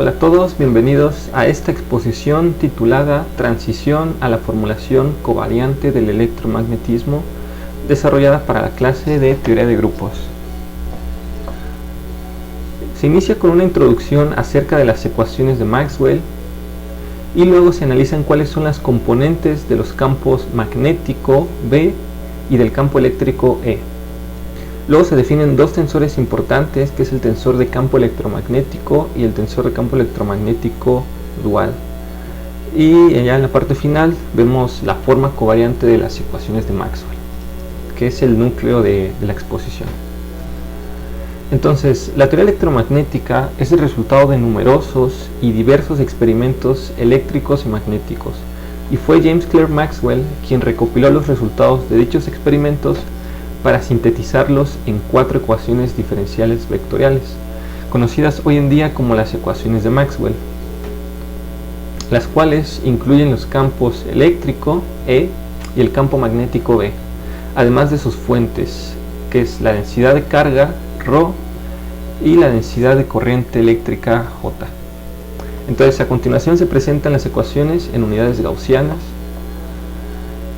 Hola a todos, bienvenidos a esta exposición titulada Transición a la formulación covariante del electromagnetismo, desarrollada para la clase de teoría de grupos. Se inicia con una introducción acerca de las ecuaciones de Maxwell y luego se analizan cuáles son las componentes de los campos magnético B y del campo eléctrico E. Luego se definen dos tensores importantes, que es el tensor de campo electromagnético y el tensor de campo electromagnético dual. Y ya en la parte final vemos la forma covariante de las ecuaciones de Maxwell, que es el núcleo de la exposición. Entonces, la teoría electromagnética es el resultado de numerosos y diversos experimentos eléctricos y magnéticos, y fue James Clerk Maxwell quien recopiló los resultados de dichos experimentos para sintetizarlos en 4 ecuaciones diferenciales vectoriales, conocidas hoy en día como las ecuaciones de Maxwell, las cuales incluyen los campos eléctrico E y el campo magnético B, además de sus fuentes, que es la densidad de carga ρ y la densidad de corriente eléctrica J. Entonces, a continuación se presentan las ecuaciones en unidades gaussianas,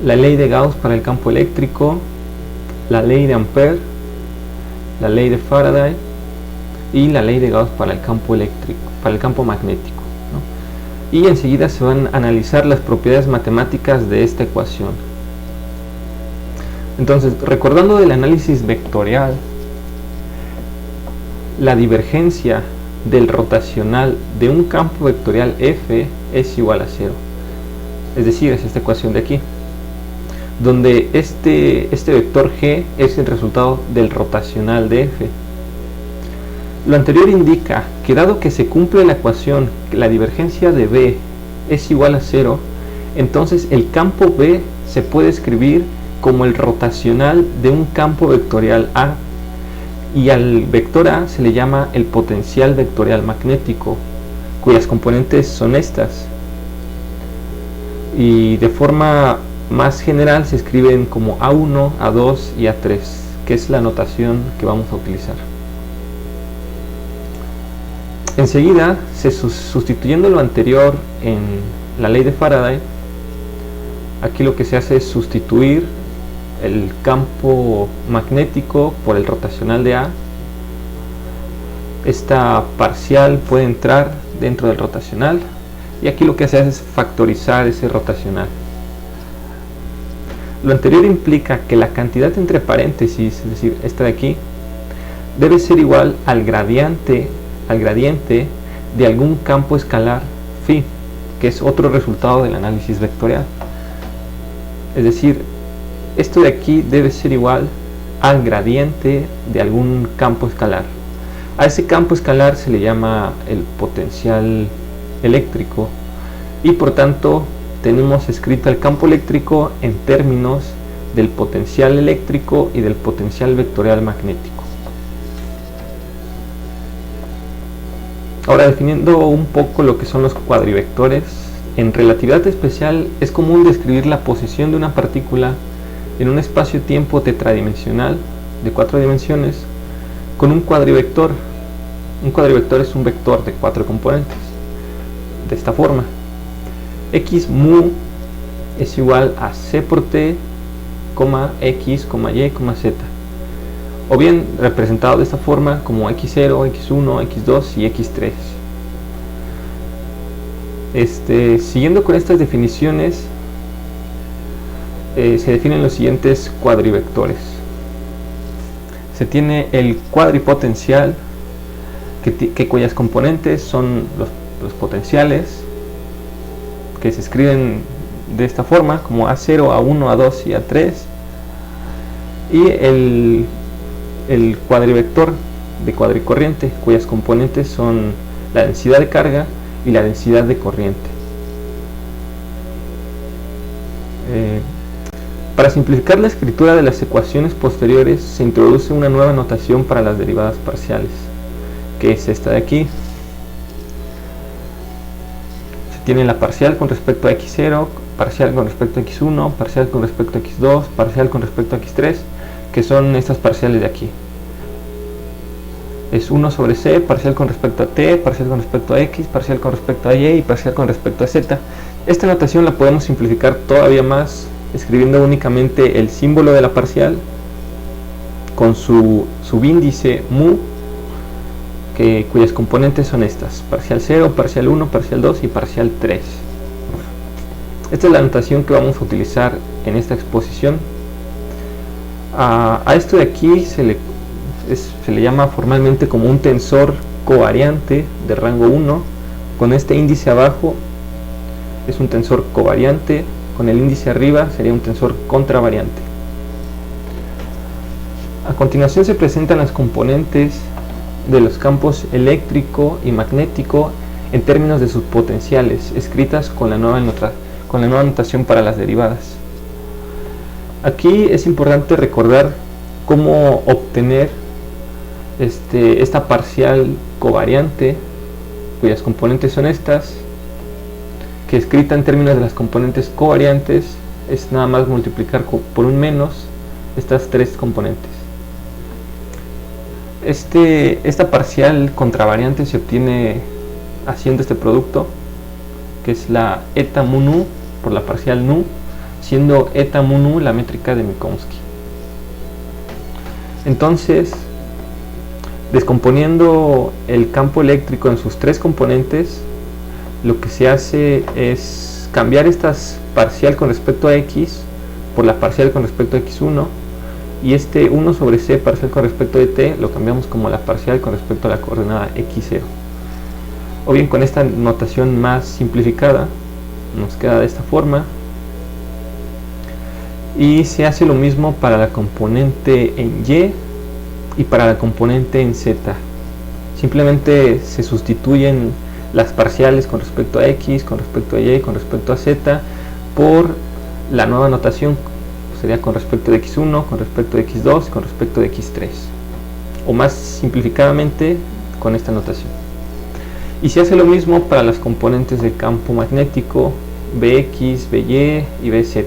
la ley de Gauss para el campo eléctrico, la ley de Ampère, la ley de Faraday y la ley de Gauss para el campo eléctrico, para el campo magnético, ¿no? Y enseguida se van a analizar las propiedades matemáticas de esta ecuación. Entonces, recordando del análisis vectorial, la divergencia del rotacional de un campo vectorial F es igual a 0. Es decir, es esta ecuación de aquí, donde este vector G es el resultado del rotacional de F. Lo anterior indica que dado que se cumple la ecuación que la divergencia de B es igual a 0, entonces el campo B se puede escribir como el rotacional de un campo vectorial A, y al vector A se le llama el potencial vectorial magnético, cuyas componentes son estas. Y de forma más general se escriben como A1, A2 y A3, que es la notación que vamos a utilizar. Enseguida, sustituyendo lo anterior en la ley de Faraday, aquí lo que se hace es sustituir el campo magnético por el rotacional de A. Esta parcial puede entrar dentro del rotacional, y aquí lo que se hace es factorizar ese rotacional. Lo anterior implica que la cantidad entre paréntesis, es decir, esta de aquí, debe ser igual al gradiente de algún campo escalar phi, que es otro resultado del análisis vectorial. Es decir, esto de aquí debe ser igual al gradiente de algún campo escalar. A ese campo escalar se le llama el potencial eléctrico, y por tanto tenemos escrito el campo eléctrico en términos del potencial eléctrico y del potencial vectorial magnético. Ahora, definiendo un poco lo que son los cuadrivectores, en relatividad especial es común describir la posición de una partícula en un espacio-tiempo tetradimensional de 4 dimensiones con un cuadrivector. Un cuadrivector es un vector de 4 componentes, de esta forma: x mu es igual a c por t, x, y, z, o bien representado de esta forma como x0, x1, x2 y x3. Siguiendo con estas definiciones, se definen los siguientes cuadrivectores. Se tiene el cuadripotencial, cuyas componentes son los potenciales, que se escriben de esta forma como A0, A1, A2 y A3, y el cuadrivector de cuadricorriente, cuyas componentes son la densidad de carga y la densidad de corriente. Para simplificar la escritura de las ecuaciones posteriores, se introduce una nueva notación para las derivadas parciales, que es esta de aquí. Tiene la parcial con respecto a x0, parcial con respecto a x1, parcial con respecto a x2, parcial con respecto a x3, que son estas parciales de aquí. Es 1 sobre c, parcial con respecto a t, parcial con respecto a x, parcial con respecto a y y parcial con respecto a z. Esta notación la podemos simplificar todavía más escribiendo únicamente el símbolo de la parcial con su subíndice mu, cuyas componentes son estas: parcial 0, parcial 1, parcial 2 y parcial 3. Esta es la notación que vamos a utilizar en esta exposición. A esto de aquí se le llama formalmente como un tensor covariante de rango 1. Con este índice abajo es un tensor covariante, con el índice arriba sería un tensor contravariante. A continuación se presentan las componentes de los campos eléctrico y magnético en términos de sus potenciales, escritas con la nueva notación para las derivadas. Aquí es importante recordar cómo obtener esta parcial covariante, cuyas componentes son estas, que escrita en términos de las componentes covariantes es nada más multiplicar por un menos estas tres componentes. Esta parcial contravariante se obtiene haciendo este producto, que es la eta mu nu por la parcial nu, siendo eta mu nu la métrica de Minkowski. Entonces, descomponiendo el campo eléctrico en sus tres componentes, lo que se hace es cambiar esta parcial con respecto a x por la parcial con respecto a x1, y este 1 sobre c parcial con respecto de t lo cambiamos como la parcial con respecto a la coordenada x0. O bien, con esta notación más simplificada nos queda de esta forma, y se hace lo mismo para la componente en y y para la componente en z. Simplemente se sustituyen las parciales con respecto a x, con respecto a y, con respecto a z por la nueva notación, sería con respecto de x1, con respecto de x2, con respecto de x3, o más simplificadamente con esta notación. Y se hace lo mismo para las componentes del campo magnético Bx, By y Bz.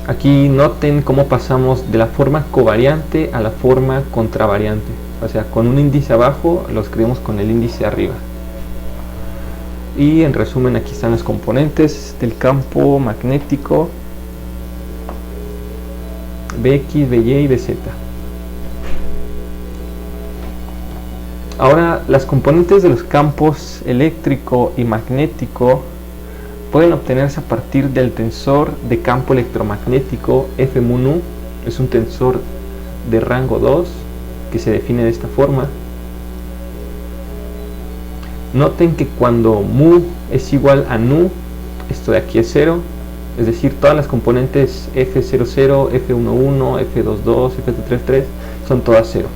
Aquí noten cómo pasamos de la forma covariante a la forma contravariante, o sea, con un índice abajo lo escribimos con el índice arriba. Y en resumen, aquí están los componentes del campo magnético Bx, By y Bz. Ahora, las componentes de los campos eléctrico y magnético pueden obtenerse a partir del tensor de campo electromagnético F mu nu. Es un tensor de rango 2 que se define de esta forma. Noten que cuando mu es igual a nu, esto de aquí es 0, es decir, todas las componentes F00, F11, F22, F33 son todas 0.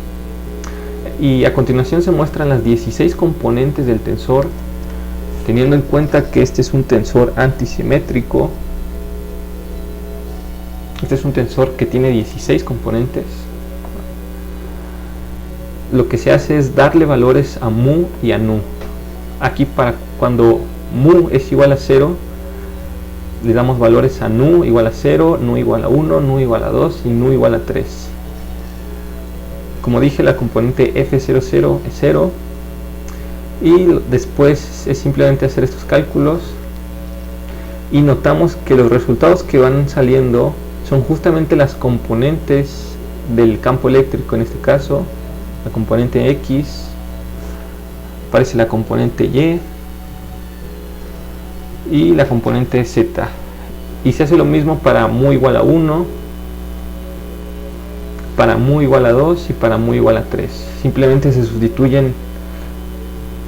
Y a continuación se muestran las 16 componentes del tensor, teniendo en cuenta que este es un tensor antisimétrico. Este es un tensor que tiene 16 componentes. Lo que se hace es darle valores a mu y a nu. Aquí, para cuando mu es igual a 0, le damos valores a nu igual a 0, nu igual a 1, nu igual a 2 y nu igual a 3. Como dije, la componente F00 es 0, y después es simplemente hacer estos cálculos y notamos que los resultados que van saliendo son justamente las componentes del campo eléctrico. En este caso, la componente X, aparece la componente y la componente Z, y se hace lo mismo para mu igual a 1, para mu igual a 2 y para mu igual a 3. Simplemente se sustituyen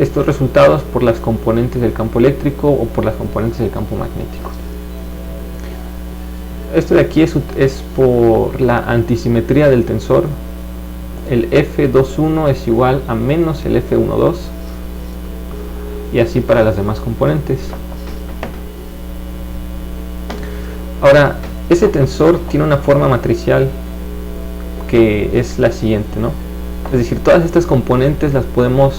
estos resultados por las componentes del campo eléctrico o por las componentes del campo magnético. Esto de aquí es por la antisimetría del tensor. El F21 es igual a menos el F12, y así para las demás componentes. Ahora, ese tensor tiene una forma matricial que es la siguiente, ¿no? Es decir, todas estas componentes las podemos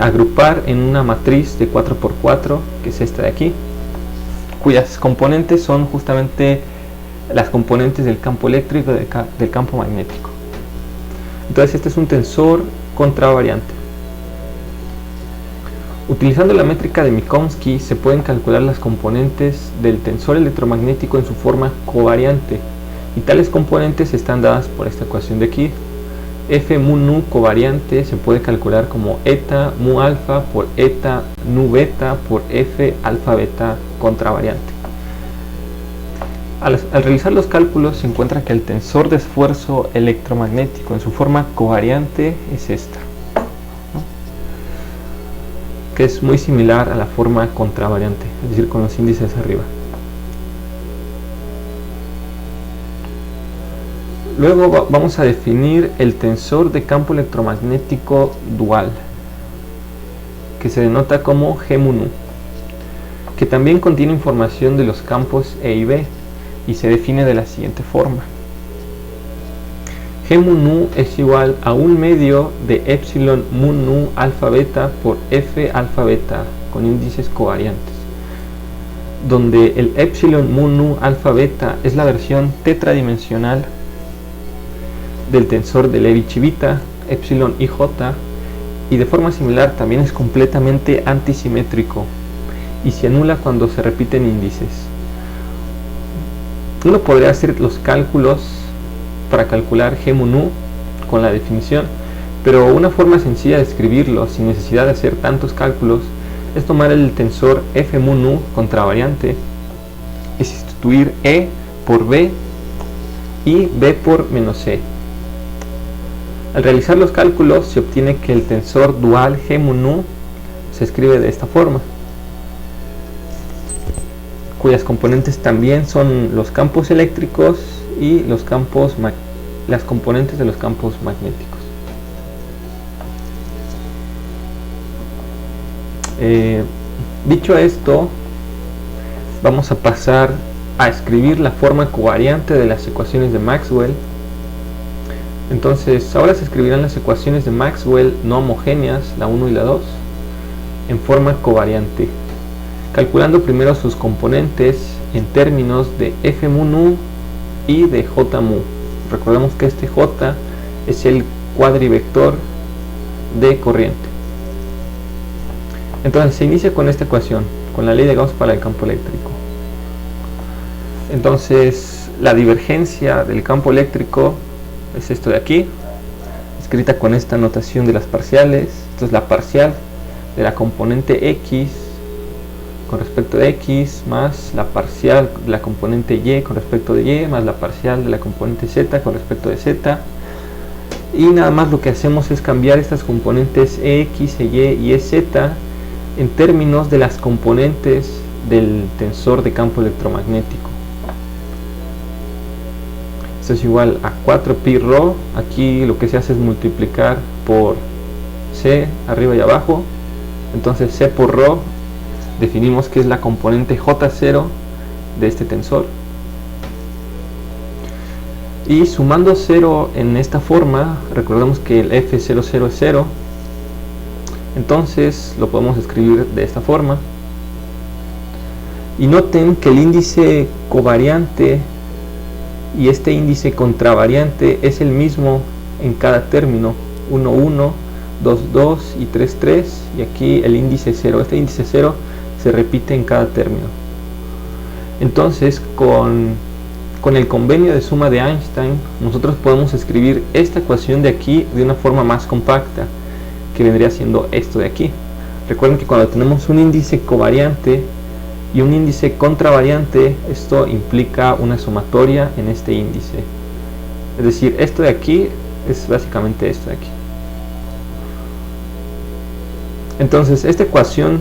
agrupar en una matriz de 4×4, que es esta de aquí, cuyas componentes son justamente las componentes del campo eléctrico y del campo magnético. Entonces este es un tensor contravariante. Utilizando la métrica de Minkowski se pueden calcular las componentes del tensor electromagnético en su forma covariante, y tales componentes están dadas por esta ecuación de aquí. F mu nu covariante se puede calcular como eta mu alfa por eta nu beta por F alfa beta contravariante. Al realizar los cálculos se encuentra que el tensor de esfuerzo electromagnético en su forma covariante es esta, ¿no?, que es muy similar a la forma contravariante, es decir, con los índices arriba. Luego vamos a definir el tensor de campo electromagnético dual, que se denota como G mu nu, que también contiene información de los campos E y B, y se define de la siguiente forma. G mu nu es igual a 1 medio de epsilon mu nu alfa beta por F alfa beta con índices covariantes, donde el epsilon mu nu alfa beta es la versión tetradimensional del tensor de Levi-Civita, epsilon ij, y de forma similar también es completamente antisimétrico y se anula cuando se repiten índices. Uno podría hacer los cálculos para calcular G mu nu con la definición, pero una forma sencilla de escribirlo sin necesidad de hacer tantos cálculos es tomar el tensor F mu nu contravariante y sustituir E por B y B por menos C. Al realizar los cálculos se obtiene que el tensor dual G mu nu se escribe de esta forma, cuyas componentes también son los campos eléctricos y las componentes de los campos magnéticos. Dicho esto, vamos a pasar a escribir la forma covariante de las ecuaciones de Maxwell. Entonces, ahora se escribirán las ecuaciones de Maxwell no homogéneas, la 1 y la 2, en forma covariante, calculando primero sus componentes en términos de F mu nu y de J mu. Recordemos que este J es el cuadrivector de corriente. Entonces se inicia con esta ecuación, con la ley de Gauss para el campo eléctrico. Entonces la divergencia del campo eléctrico es esto de aquí, escrita con esta notación de las parciales. Esto es la parcial de la componente X con respecto de X, más la parcial de la componente Y con respecto de Y, más la parcial de la componente Z con respecto de Z. Y nada más lo que hacemos es cambiar estas componentes EX, EY y EZ en términos de las componentes del tensor de campo electromagnético. Esto es igual a 4pi rho. Aquí lo que se hace es multiplicar por C arriba y abajo. Entonces C por rho definimos que es la componente J0 de este tensor. Y sumando 0 en esta forma, recordemos que el F00 es 0. Entonces lo podemos escribir de esta forma. Y noten que el índice covariante y este índice contravariante es el mismo en cada término: 1, 1, 2, 2 y 3, 3. Y aquí el índice 0. Este índice 0 se repite en cada término. Entonces con el convenio de suma de Einstein nosotros podemos escribir esta ecuación de aquí de una forma más compacta, que vendría siendo esto de aquí. Recuerden que cuando tenemos un índice covariante y un índice contravariante, esto implica una sumatoria en este índice. Es decir, esto de aquí es básicamente esto de aquí. Entonces esta ecuación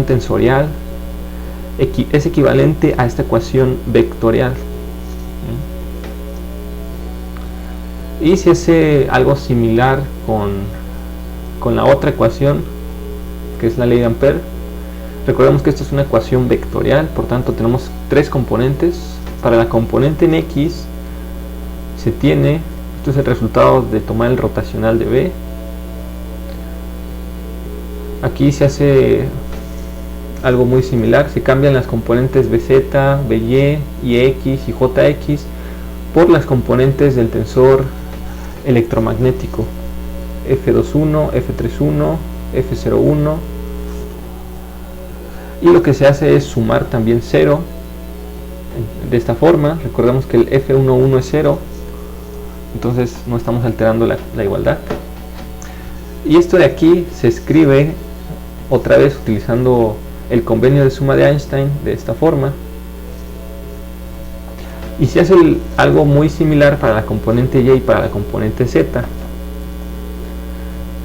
tensorial es equivalente a esta ecuación vectorial. Y se hace algo similar con la otra ecuación, que es la ley de Ampère. Recordemos que esto es una ecuación vectorial, por tanto tenemos tres componentes. Para la componente en X se tiene, esto es el resultado de tomar el rotacional de B. Aquí se hace algo muy similar, se cambian las componentes BZ, BY, IX y JX por las componentes del tensor electromagnético, F21, F31, F01, y lo que se hace es sumar también 0 de esta forma. Recordemos que el F11 es 0, entonces no estamos alterando la igualdad. Y esto de aquí se escribe otra vez utilizando el convenio de suma de Einstein de esta forma. Y se hace algo muy similar para la componente y para la componente z.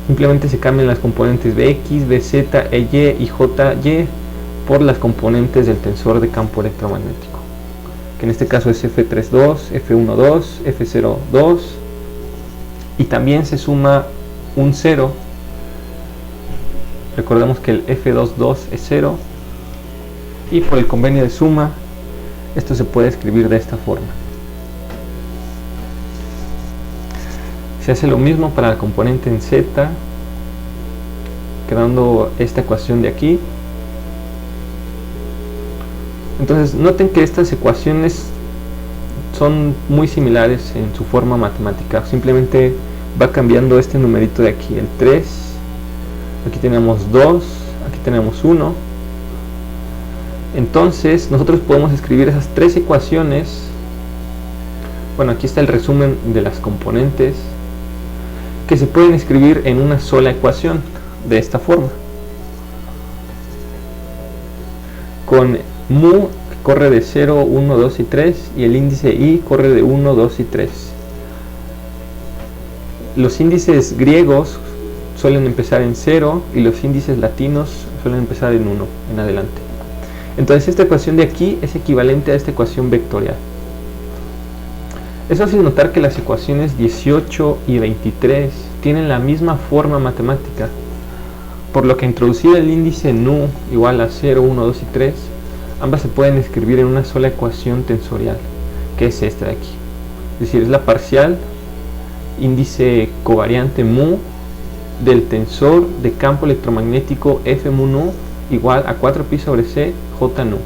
Simplemente se cambian las componentes bx, bz, ey y jy por las componentes del tensor de campo electromagnético, que en este caso es F32, F12, F02, y también se suma un 0. Recordemos que el F22 es 0, y por el convenio de suma esto se puede escribir de esta forma. Se hace lo mismo para la componente en z, quedando esta ecuación de aquí. Entonces noten que estas ecuaciones son muy similares en su forma matemática. Simplemente va cambiando este numerito de aquí, el 3, aquí tenemos 2, aquí tenemos 1. Entonces nosotros podemos escribir esas tres ecuaciones. Bueno, aquí está el resumen de las componentes, que se pueden escribir en una sola ecuación de esta forma, con mu que corre de 0, 1, 2 y 3, y el índice i corre de 1, 2 y 3. Los índices griegos suelen empezar en 0 y los índices latinos suelen empezar en 1 en adelante. Entonces esta ecuación de aquí es equivalente a esta ecuación vectorial. Eso hace notar que las ecuaciones 18 y 23 tienen la misma forma matemática, por lo que introducir el índice nu igual a 0, 1, 2 y 3, ambas se pueden escribir en una sola ecuación tensorial, que es esta de aquí. Es decir, es la parcial índice covariante mu del tensor de campo electromagnético F mu nu igual a 4pi sobre c j nu.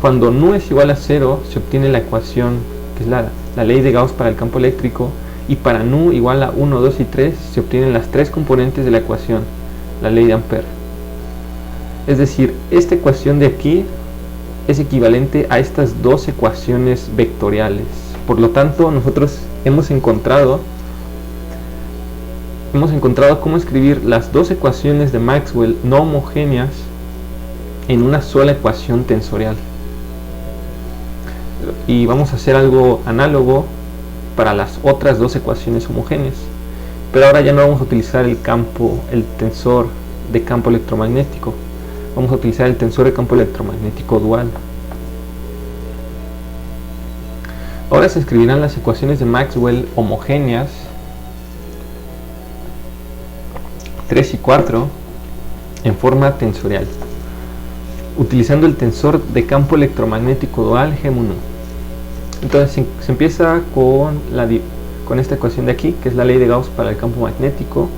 Cuando nu es igual a 0 se obtiene la ecuación que es la ley de Gauss para el campo eléctrico, y para nu igual a 1, 2 y 3 se obtienen las tres componentes de la ecuación, la ley de Ampère. Es decir, esta ecuación de aquí es equivalente a estas dos ecuaciones vectoriales. Por lo tanto, nosotros hemos encontrado cómo escribir las dos ecuaciones de Maxwell no homogéneas en una sola ecuación tensorial. Y vamos a hacer algo análogo para las otras dos ecuaciones homogéneas, pero ahora ya no vamos a utilizar el tensor de campo electromagnético, vamos a utilizar el tensor de campo electromagnético dual. Ahora se escribirán las ecuaciones de Maxwell homogéneas 3 y 4 en forma tensorial, utilizando el tensor de campo electromagnético dual G mu nu. Entonces se empieza con esta ecuación de aquí, que es la ley de Gauss para el campo magnético.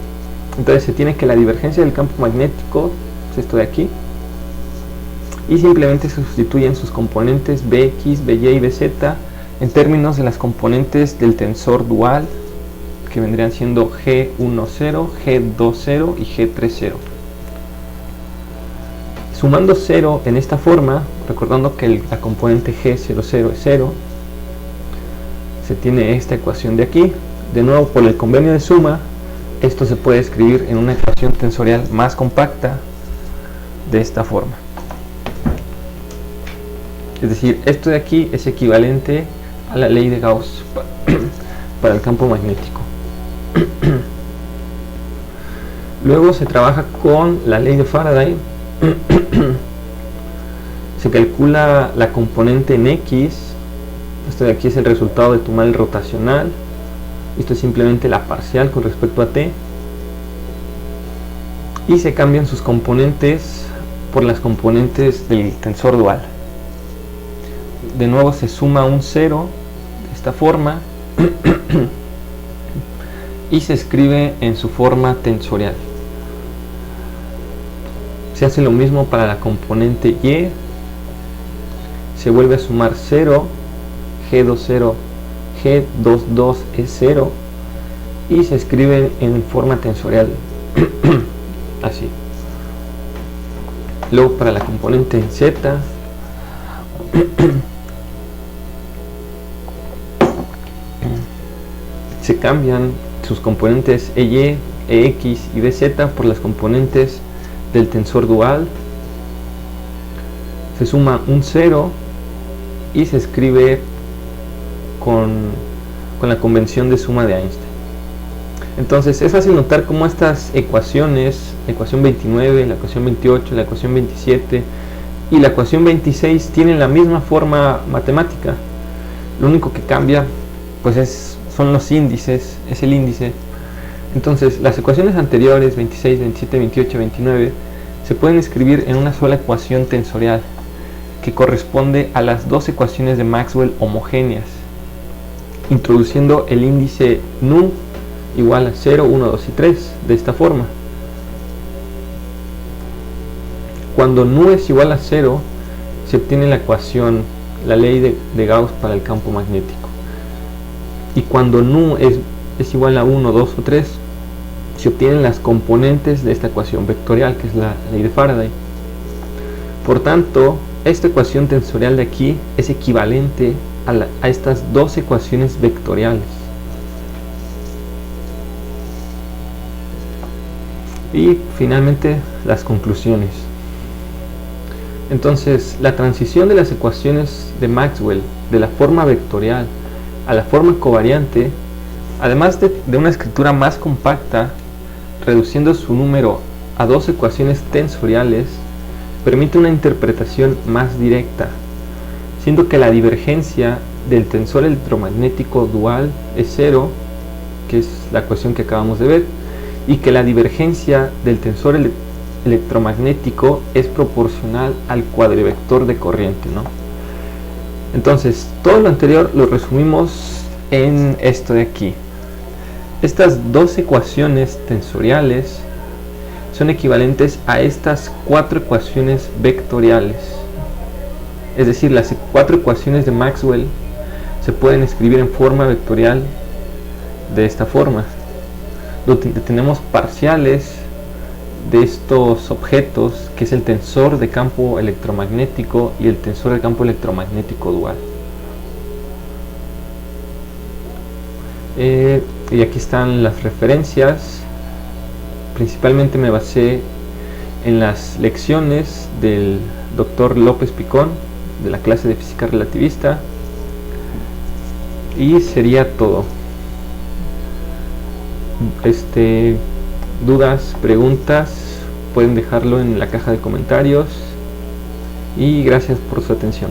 Entonces se tiene que la divergencia del campo magnético es esto de aquí, y simplemente se sustituyen sus componentes Bx, By y Bz en términos de las componentes del tensor dual, que vendrían siendo G10, G20 y G30. Sumando 0 en esta forma, recordando que la componente G00 es 0, se tiene esta ecuación de aquí. De nuevo, por el convenio de suma, esto se puede escribir en una ecuación tensorial más compacta de esta forma. Es decir, esto de aquí es equivalente a la ley de Gauss para el campo magnético. Luego se trabaja con la ley de Faraday. Se calcula la componente en X. Esto de aquí es el resultado de tu mal rotacional. Esto es simplemente la parcial con respecto a t. Y se cambian sus componentes por las componentes del tensor dual. De nuevo se suma un 0 de esta forma y se escribe en su forma tensorial. Se hace lo mismo para la componente Y. Se vuelve a sumar 0, G20, G22 es 0 y se escriben en forma tensorial así. Luego para la componente Z se cambian sus componentes EY, EX y DZ por las componentes del tensor dual. Se suma un 0 y se escribe con la convención de suma de Einstein. Entonces es fácil notar cómo estas ecuaciones, la ecuación 29, la ecuación 28, la ecuación 27 y la ecuación 26 tienen la misma forma matemática. Lo único que cambia pues son los índices, es el índice. Entonces las ecuaciones anteriores, 26, 27, 28, 29, se pueden escribir en una sola ecuación tensorial que corresponde a las dos ecuaciones de Maxwell homogéneas, introduciendo el índice nu igual a 0, 1, 2 y 3 de esta forma. Cuando nu es igual a 0, se obtiene la ecuación, la ley de Gauss para el campo magnético. Y cuando nu es igual a 1, 2 o 3, se obtienen las componentes de esta ecuación vectorial, que es la ley de Faraday. Por tanto, esta ecuación tensorial de aquí es equivalente a estas dos ecuaciones vectoriales. Y finalmente las conclusiones. Entonces, la transición de las ecuaciones de Maxwell de la forma vectorial a la forma covariante, además de una escritura más compacta, reduciendo su número a dos ecuaciones tensoriales, permite una interpretación más directa, siendo que la divergencia del tensor electromagnético dual es 0, que es la ecuación que acabamos de ver, y que la divergencia del tensor electromagnético es proporcional al cuadrivector de corriente, ¿no? Entonces, todo lo anterior lo resumimos en esto de aquí. Estas dos ecuaciones tensoriales son equivalentes a estas cuatro ecuaciones vectoriales. Es decir, las cuatro ecuaciones de Maxwell se pueden escribir en forma vectorial de esta forma, donde tenemos parciales de estos objetos, que es el tensor de campo electromagnético y el tensor de campo electromagnético dual. Y aquí están las referencias. Principalmente me basé en las lecciones del Dr. López Picón de la clase de física relativista, y sería todo. Dudas, preguntas, pueden dejarlo en la caja de comentarios, y gracias por su atención.